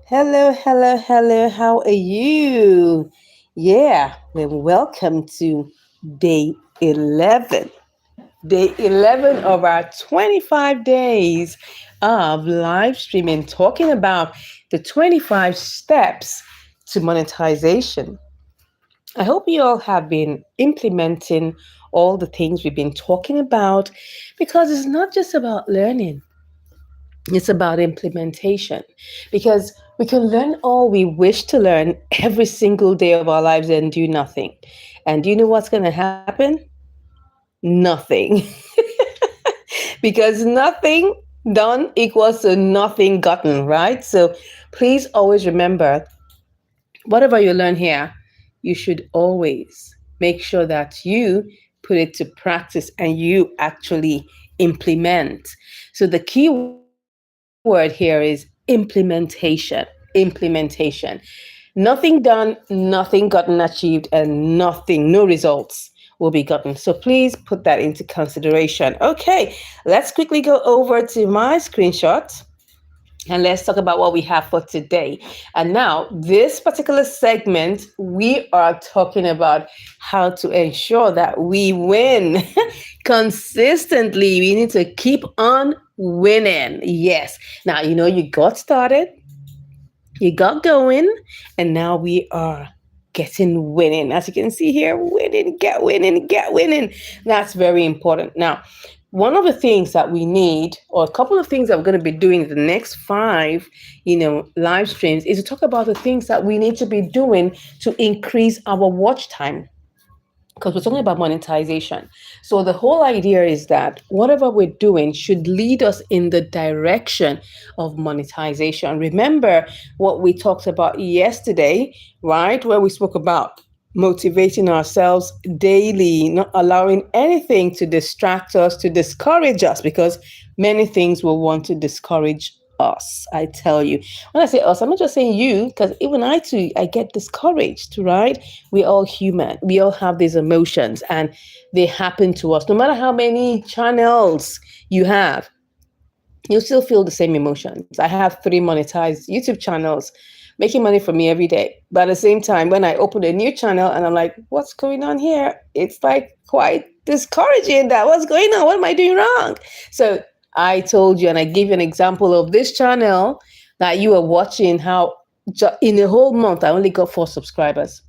Hello, hello, hello. How are you? Yeah, well, welcome to day 11. Day 11 of our 25 days of live streaming, talking about the 25 steps to monetization. I hope you all have been implementing all the things we've been talking about because it's not just about learning. It's about implementation because we can learn all we wish to learn every single day of our lives and do nothing. And do you know what's going to happen? Nothing. Because nothing done equals to nothing gotten, right? So please always remember whatever you learn here, you should always make sure that you put it to practice and you actually implement. So the key word here is implementation. Nothing done, nothing gotten achieved, and nothing, no results will be gotten. So please put that into consideration. Okay, let's quickly go over to my screenshot and let's talk about what we have for today. And now, this particular segment, we are talking about how to ensure that we win consistently. We need to keep on winning. Yes. Now, you got started, you got going, and now we are getting winning. As you can see here, winning, get winning, get winning. That's very important. Now, one of the things that we need, or a couple of things that we're going to be doing in the next five, live streams, is to talk about the things that we need to be doing to increase our watch time because we're talking about monetization. So the whole idea is that whatever we're doing should lead us in the direction of monetization. Remember what we talked about yesterday, right? Where we spoke about motivating ourselves daily, not allowing anything to distract us, to discourage us, because many things will want to discourage us. I tell you, when I say us, I'm not just saying you, because even I too, I get discouraged, right? We're all human. We all have these emotions and they happen to us. No matter how many channels you have, you'll still feel the same emotions. I have three monetized YouTube channels making money for me every day. But at the same time, when I open a new channel and I'm like, what's going on here? It's like quite discouraging that what's going on? What am I doing wrong? So I told you, and I gave you an example of this channel that you were watching, how in a whole month, I only got 4 subscribers.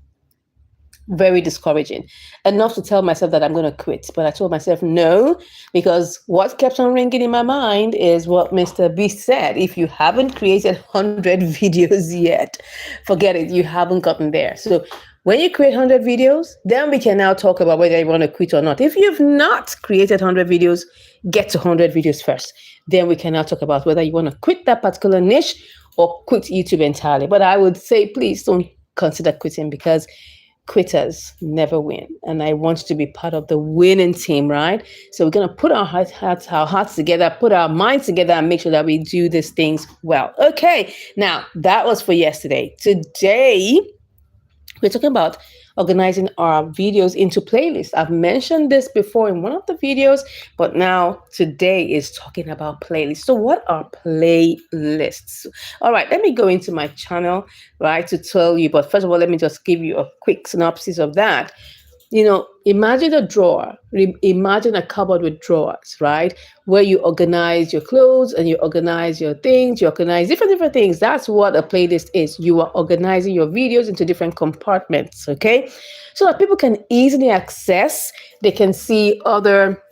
Very discouraging. Enough to tell myself that I'm going to quit. But I told myself no, because what kept on ringing in my mind is what Mr. Beast said. If you haven't created 100 videos yet, forget it. You haven't gotten there. So when you create 100 videos, then we can now talk about whether you want to quit or not. If you've not created 100 videos, get to 100 videos first. Then we can now talk about whether you want to quit that particular niche or quit YouTube entirely. But I would say, please don't consider quitting, because quitters never win. And I want to be part of the winning team, right? So we're going to put our hearts together, put our minds together, and make sure that we do these things well. Okay, now that was for yesterday. Today, we're talking about organizing our videos into playlists. I've mentioned this before in one of the videos, but now today is talking about playlists. So what are playlists? All right, let me go into my channel, right, to tell you. But first of all, let me just give you a quick synopsis of that. Imagine a drawer, imagine a cupboard with drawers, right? Where you organize your clothes and you organize your things, you organize different things. That's what a playlist is. You are organizing your videos into different compartments, okay? So that people can easily access, they can see other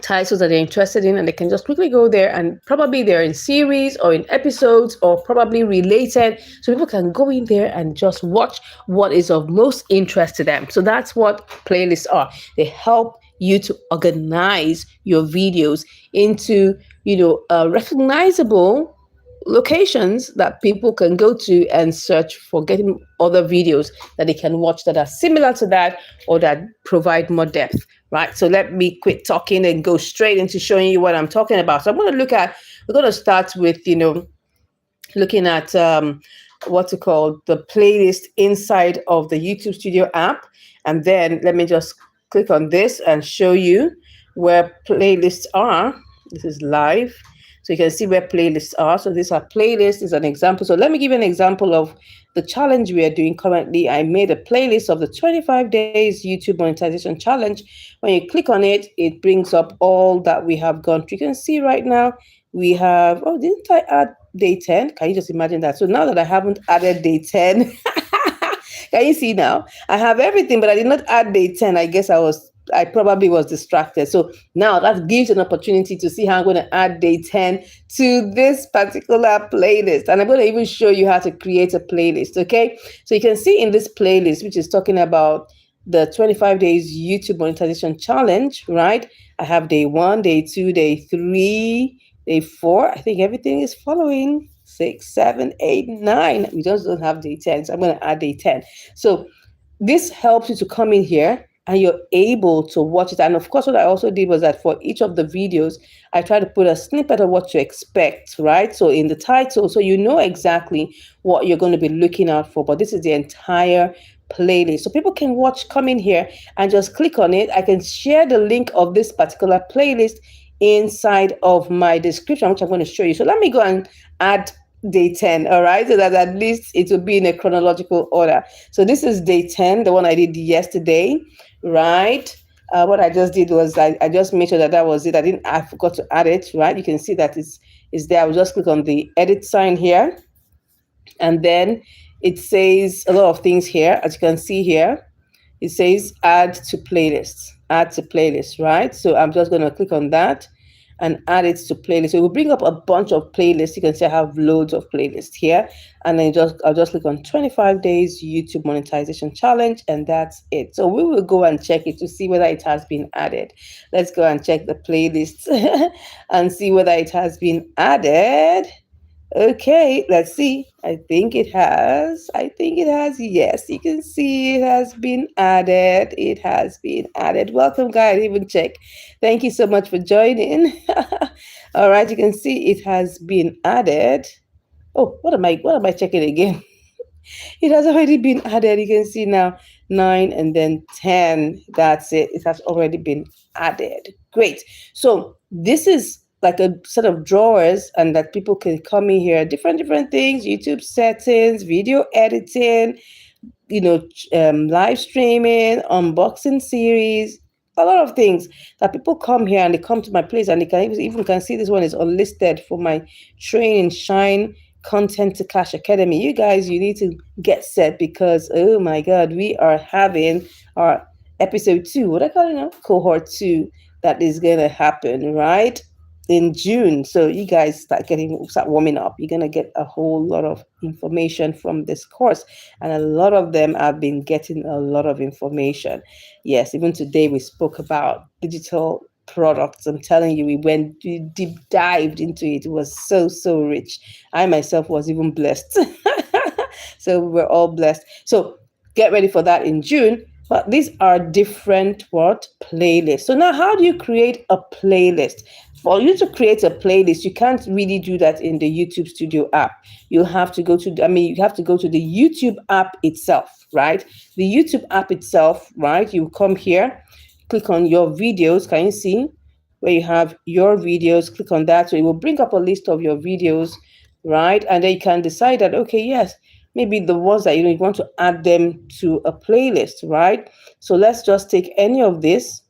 titles that they're interested in, and they can just quickly go there, and probably they're in series or in episodes or probably related, so people can go in there and just watch what is of most interest to them. So that's what playlists are. They help you to organize your videos into recognizable locations that people can go to and search for getting other videos that they can watch that are similar to that or that provide more depth, right? So let me quit talking and go straight into showing you what I'm talking about. So we're going to start with, looking at what's it called, the playlist inside of the YouTube Studio app. And then let me just click on this and show you where playlists are. This is live. So you can see where playlists are. So these are playlists is an example. So let me give you an example of the challenge we are doing currently. I made a playlist of the 25 days YouTube monetization challenge. When you click on it, it brings up all that we have gone through. You can see right now we have, oh, didn't I add day 10? Can you just imagine that? So now that I haven't added day 10, can you see now? I have everything, but I did not add day 10. I probably was distracted. So now that gives an opportunity to see how I'm going to add day 10 to this particular playlist. And I'm going to even show you how to create a playlist. Okay. So you can see in this playlist, which is talking about the 25 days YouTube monetization challenge, right? I have day 1, day 2, day 3, day 4. I think everything is following. 6, 7, 8, 9. We just don't have day 10. So I'm going to add day 10. So this helps you to come in here and you're able to watch it. And of course, what I also did was that for each of the videos, I try to put a snippet of what to expect, right? So in the title, so you know exactly what you're going to be looking out for. But this is the entire playlist. So people can come in here and just click on it. I can share the link of this particular playlist inside of my description, which I'm going to show you. So let me go and add day 10, all right, so that at least it will be in a chronological order. So this is day 10, the one I did yesterday, right? What I just did was I just made sure that that was it. I forgot to add it, right? You can see that it's there. I will just click on the edit sign here, and then it says a lot of things here. As you can see here, it says add to playlist, right? So I'm just going to click on that and add it to playlist. So it will bring up a bunch of playlists. You can see I have loads of playlists here. And then I'll just click on 25 days YouTube monetization challenge, and that's it. So we will go and check it to see whether it has been added. Let's go and check the playlist and see whether it has been added. Okay, let's see. I think it has. Yes, you can see it has been added. It has been added. Welcome, guys. Even check. Thank you so much for joining. All right, you can see it has been added. Oh, what am I checking again? It has already been added. You can see now 9 and then 10. That's it. It has already been added. Great. So this is like a set of drawers, and that people can come in here, different things, YouTube settings, video editing, live streaming, unboxing series, a lot of things that people come here and they come to my place, and they can even can see this one is unlisted for my Train and Shine Content to Cash Academy. You guys, you need to get set, because oh my God, we are having our episode 2, what I call it, cohort 2, that is gonna happen right in June. So you guys start warming up. You're gonna get a whole lot of information from this course, and a lot of them have been getting a lot of information. Yes, even today we spoke about digital products. I'm telling you, we deep dived into it. It was so rich. I myself was even blessed. So we're all blessed. So get ready for that in June. But these are different playlists. So now, how do you create a playlist? For you to create a playlist, you can't really do that in the YouTube Studio app. You have to go to the YouTube app itself, right? The YouTube app itself, right? You come here, click on your videos. Can you see where you have your videos? Click on that. So it will bring up a list of your videos, right? And then you can decide that, okay, yes, maybe the ones that you want to add them to a playlist, right? So let's just take any of this.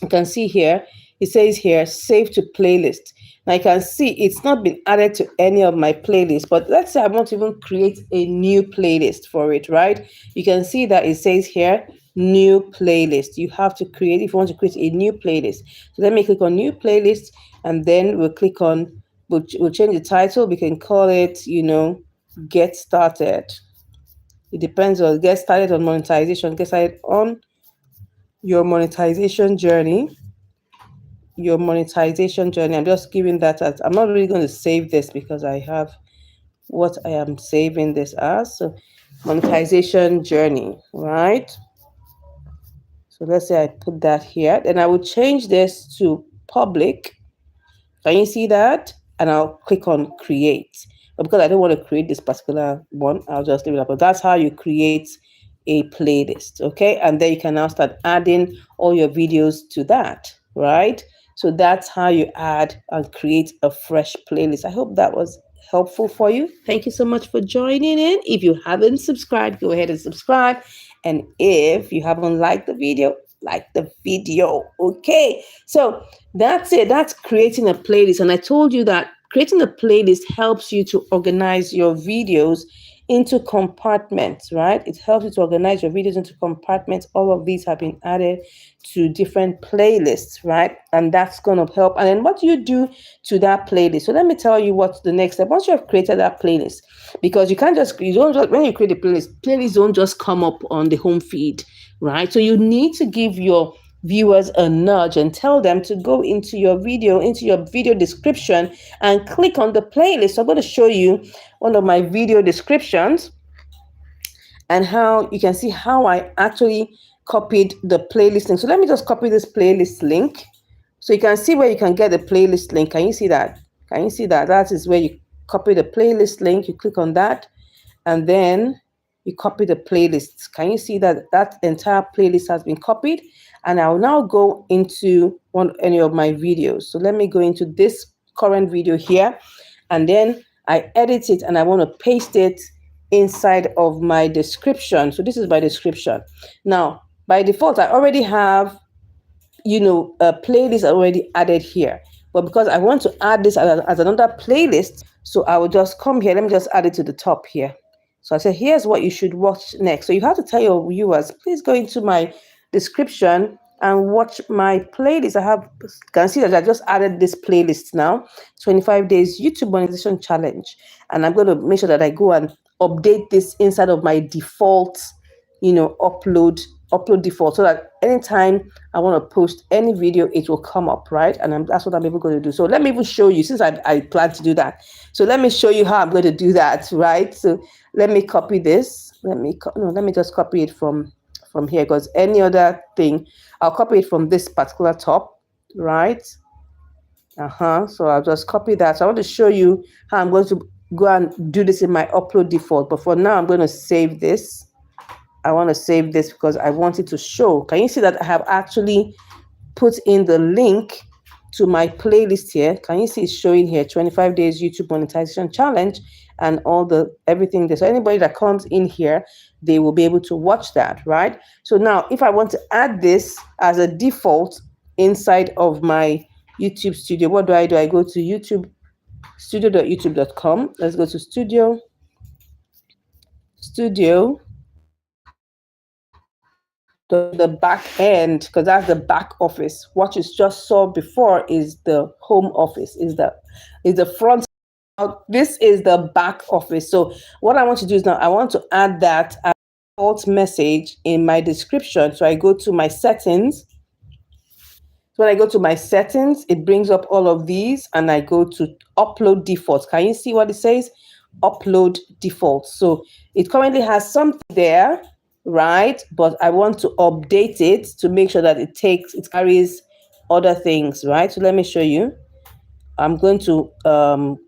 You can see here, it says here, save to playlist. Now you can see it's not been added to any of my playlists, but let's say I want to even create a new playlist for it, right? You can see that it says here, new playlist. You have to create, if you want to create a new playlist. So let me click on new playlist, and then we'll change the title. We can call it, get started. It depends on get started on monetization. Get started on your monetization journey. I'm just giving that as, I'm not really going to save this because I have what I am saving this as. So monetization journey, right? So let's say I put that here. Then I will change this to public. Can you see that? And I'll click on create. But because I don't want to create this particular one, I'll just leave it up. But that's how you create a playlist, okay? And then you can now start adding all your videos to that, right? So that's how you add and create a fresh playlist. I hope that was helpful for you. Thank you so much for joining in. If you haven't subscribed, go ahead and subscribe. And if you haven't liked the video, like the video. Okay. So that's it. That's creating a playlist. And I told you that creating a playlist helps you to organize your videos into compartments, right? It helps you to organize your videos into compartments. All of these have been added to different playlists, right? And that's going to help. And then what do you do to that playlist? So let me tell you what's the next step. Once you have created that playlist, because you don't just, when you create a playlist, playlists don't just come up on the home feed, right? So you need to give your viewers a nudge and tell them to go into your video description and click on the playlist. So I'm going to show you one of my video descriptions and how you can see how I actually copied the playlist link. So let me just copy this playlist link so you can see where you can get the playlist link. Can you see that? Can you see that? That is where you copy the playlist link. You click on that and then you copy the playlist. Can you see that that entire playlist has been copied? And I'll now go into any of my videos. So let me go into this current video here, and then I edit it and I want to paste it inside of my description. So this is my description. Now, by default, I already have, a playlist already added here. But because I want to add this as another playlist, so I will just come here. Let me just add it to the top here. So I said, here's what you should watch next. So you have to tell your viewers, please go into my description and watch my playlist. You can see that I just added this playlist now, 25 days YouTube monetization challenge. And I'm going to make sure that I go and update this inside of my default, upload default, so that anytime I want to post any video, it will come up, right? And that's what I'm even going to do. So let me even show you, since I plan to do that. So let me show you how I'm going to do that, right? So let me copy this. Let me just copy it from here, because any other thing, I'll copy it from this particular top, right? So I'll just copy that. So I want to show you how I'm going to go and do this in my upload default. But for now, I'm going to save this. I want to save this because I want it to show. Can you see that I have actually put in the link to my playlist here? Can you see it's showing here, 25 days YouTube monetization challenge and everything there. So anybody that comes in here, they will be able to watch that, right? So now if I want to add this as a default inside of my YouTube studio, what do? I go to YouTube, studio.youtube.com. Let's go to studio, the back end, because that's the back office. What you just saw before is the home office, is the front. This is the back office. So what I want to do is now I want to add that as default message in my description. So I go to my settings. So when I go to my settings, it brings up all of these, and I go to upload defaults. Can you see what it says? Upload defaults. So it currently has something there, right? But I want to update it to make sure that it carries other things, right? So let me show you. I'm going to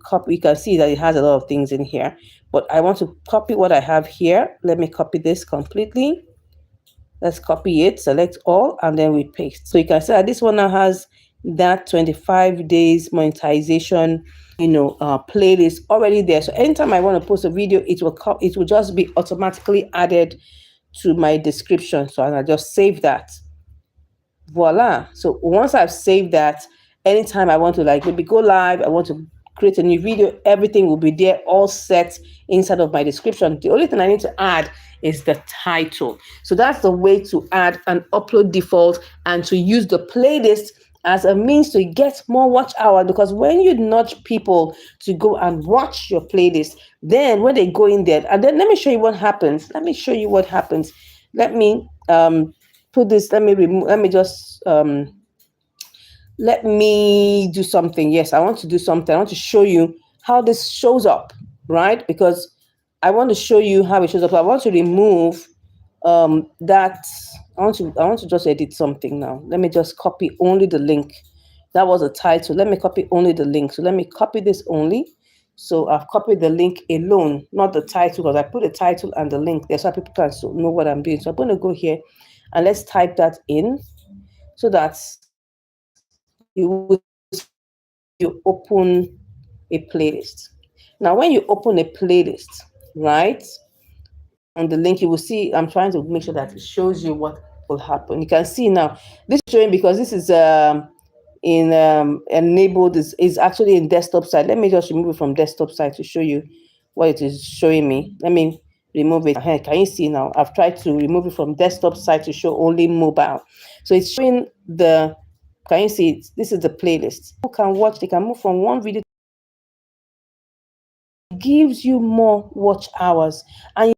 copy. You can see that it has a lot of things in here, but I want to copy what I have here. Let me copy this completely. Let's copy it, select all, and then we paste. So you can see that this one now has that 25 days monetization, playlist already there. So anytime I want to post a video, it will just be automatically added to my description. So I just save that. Voila. So once I've saved that, anytime I want to maybe go live, I want to create a new video, everything will be there, all set inside of my description. The only thing I need to add is the title. So that's the way to add an upload default and to use the playlist as a means to get more watch hour. Because when you nudge people to go and watch your playlist, then when they go in there, and then let me show you what happens. Let me put this, let me do something. Yes, I want to do something. I want to show you how this shows up, right? Because I want to show you how it shows up. I want to remove that. I want to just edit something now. Let me just copy only the link. That was a title. Let me copy only the link. So let me copy this only. So I've copied the link alone, not the title, because I put the title and the link there so people can know what I'm doing. So I'm going to go here and let's type that in so that you will you open a playlist. Now, when you open a playlist, right, on the link, you will see, I'm trying to make sure that it shows you what will happen. You can see now, this is showing because this is in enabled, is actually in desktop side. Let me just remove it from desktop side to show you what it is showing me. Let me remove it. Can you see now? I've tried to remove it from desktop side to show only mobile. So it's showing the, can you see it? This is the playlist. People can watch, they can move from one video, gives you more watch hours. And you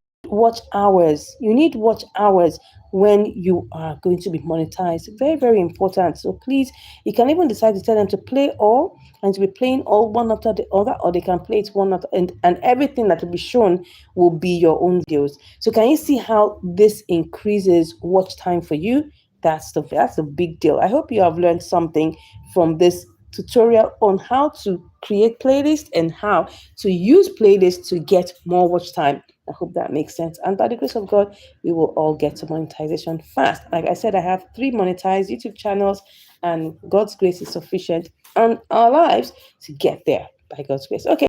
need watch hours when you are going to be monetized. Very, very important. So please, you can even decide to tell them to play all, and to be playing all one after the other, or they can play it one after, and everything that will be shown will be your own videos. So can you see how this increases watch time for you? That's the big deal. I hope you have learned something from this tutorial on how to create playlists and how to use playlists to get more watch time. I hope that makes sense. And by the grace of God, we will all get to monetization fast. Like I said, I have 3 monetized YouTube channels, and God's grace is sufficient on our lives to get there by God's grace. Okay.